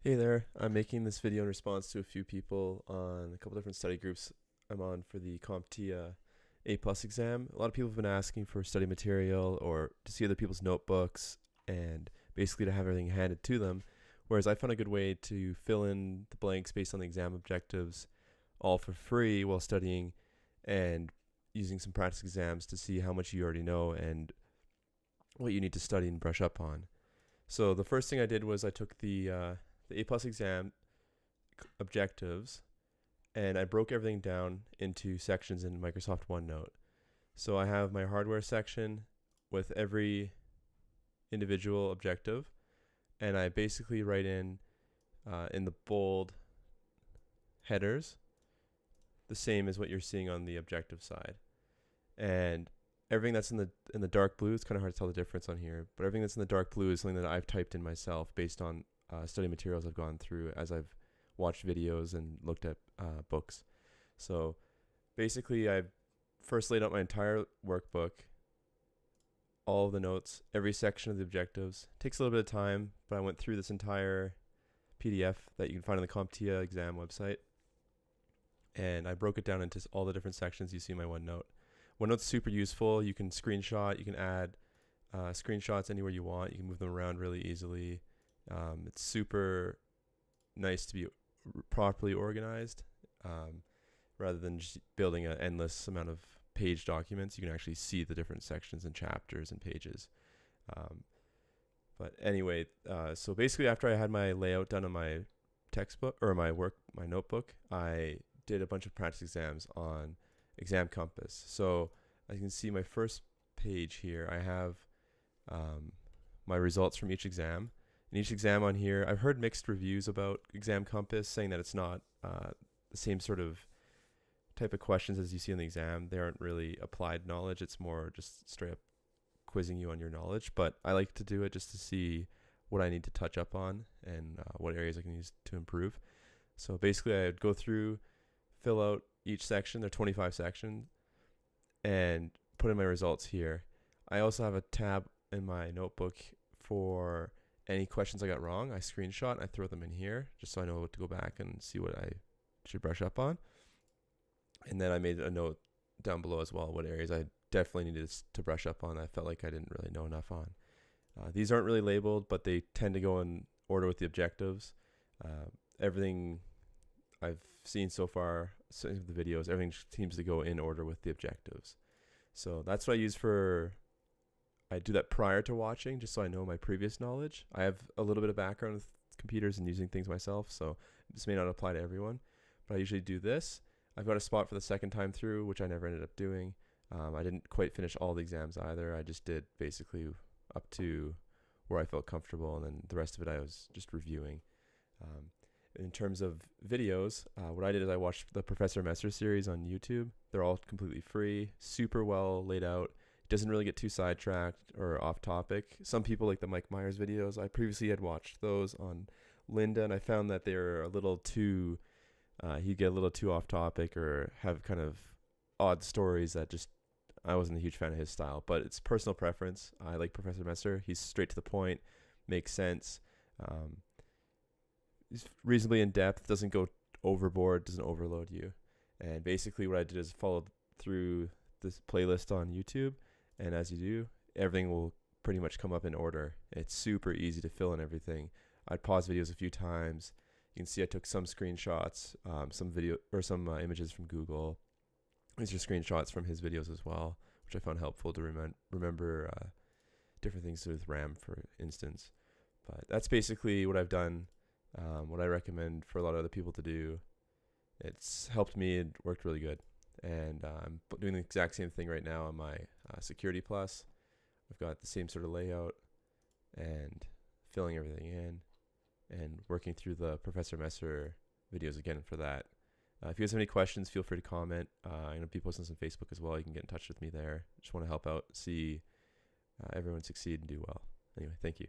Hey there, I'm making this video in response to a few people on a couple different study groups I'm on for the CompTIA A exam. A lot of people have been asking for study material or to see other people's notebooks and basically to have everything handed to them. Whereas I found a good way to fill in the blanks based on the exam objectives all for free while studying and using some practice exams to see how much you already know and what you need to study and brush up on. So the first thing I did was I took the A exam objectives and I broke everything down into sections in Microsoft OneNote. So I have my hardware section with every individual objective, and I basically write in the bold headers the same as what you're seeing on the objective side. And everything that's in the dark blue, it's kind of hard to tell the difference on here, but everything that's in the dark blue is something that I've typed in myself based on study materials I've gone through as I've watched videos and looked at books. So basically, I first laid out my entire workbook, all of the notes, every section of the objectives. It takes a little bit of time, but I went through this entire PDF that you can find on the CompTIA exam website, and I broke it down into all the different sections you see in my OneNote. OneNote's super useful. You can screenshot, you can add screenshots anywhere you want. You can move them around really easily. It's super nice to be properly organized rather than just building an endless amount of page documents. You can actually see the different sections and chapters and pages. But anyway, so basically after I had my layout done on my textbook or my notebook, I did a bunch of practice exams on Exam Compass. So as you can see my first page here, I have my results from each exam. In each exam on here, I've heard mixed reviews about Exam Compass, saying that it's not the same sort of type of questions as you see in the exam. They aren't really applied knowledge. It's more just straight up quizzing you on your knowledge. But I like to do it just to see what I need to touch up on and what areas I can use to improve. So basically, I would go through, fill out each section. There are 25 sections, and put in my results here. I also have a tab in my notebook for any questions I got wrong. I screenshot and I throw them in here just so I know what to go back and see what I should brush up on. And then I made a note down below as well what areas I definitely needed to brush up on. I felt like I didn't really know enough on. These aren't really labeled, but they tend to go in order with the objectives. Everything I've seen so far, some of the videos, everything seems to go in order with the objectives. So that's what I use for. I do that prior to watching just so I know my previous knowledge. I have a little bit of background with computers and using things myself, so this may not apply to everyone, but I usually do this. I've got a spot for the second time through, which I never ended up doing. I didn't quite finish all the exams either. I just did basically up to where I felt comfortable, and then the rest of it I was just reviewing. In terms of videos, what I did is I watched the Professor Messer series on YouTube. They're all completely free, super well laid out. Doesn't really get too sidetracked or off topic. Some people like the Mike Myers videos. I previously had watched those on Linda, and I found that they're a little too, he'd get a little too off topic or have kind of odd stories that just, I wasn't a huge fan of his style, but it's personal preference. I like Professor Messer. He's straight to the point, makes sense. He's reasonably in depth, doesn't go overboard, doesn't overload you. And basically what I did is followed through this playlist on YouTube. And as you do, everything will pretty much come up in order. It's super easy to fill in everything. I'd pause videos a few times. You can see I took some screenshots, some video or some images from Google. These are screenshots from his videos as well, which I found helpful to remember different things with RAM, for instance. But that's basically what I've done, what I recommend for a lot of other people to do. It's helped me. It worked really good. And I'm doing the exact same thing right now on my Security Plus. I've got the same sort of layout and filling everything in and working through the Professor Messer videos again for that. If you guys have any questions, feel free to comment. I'm going to be posting this on Facebook as well. You can get in touch with me there. Just want to help out, see everyone succeed and do well. Anyway, thank you.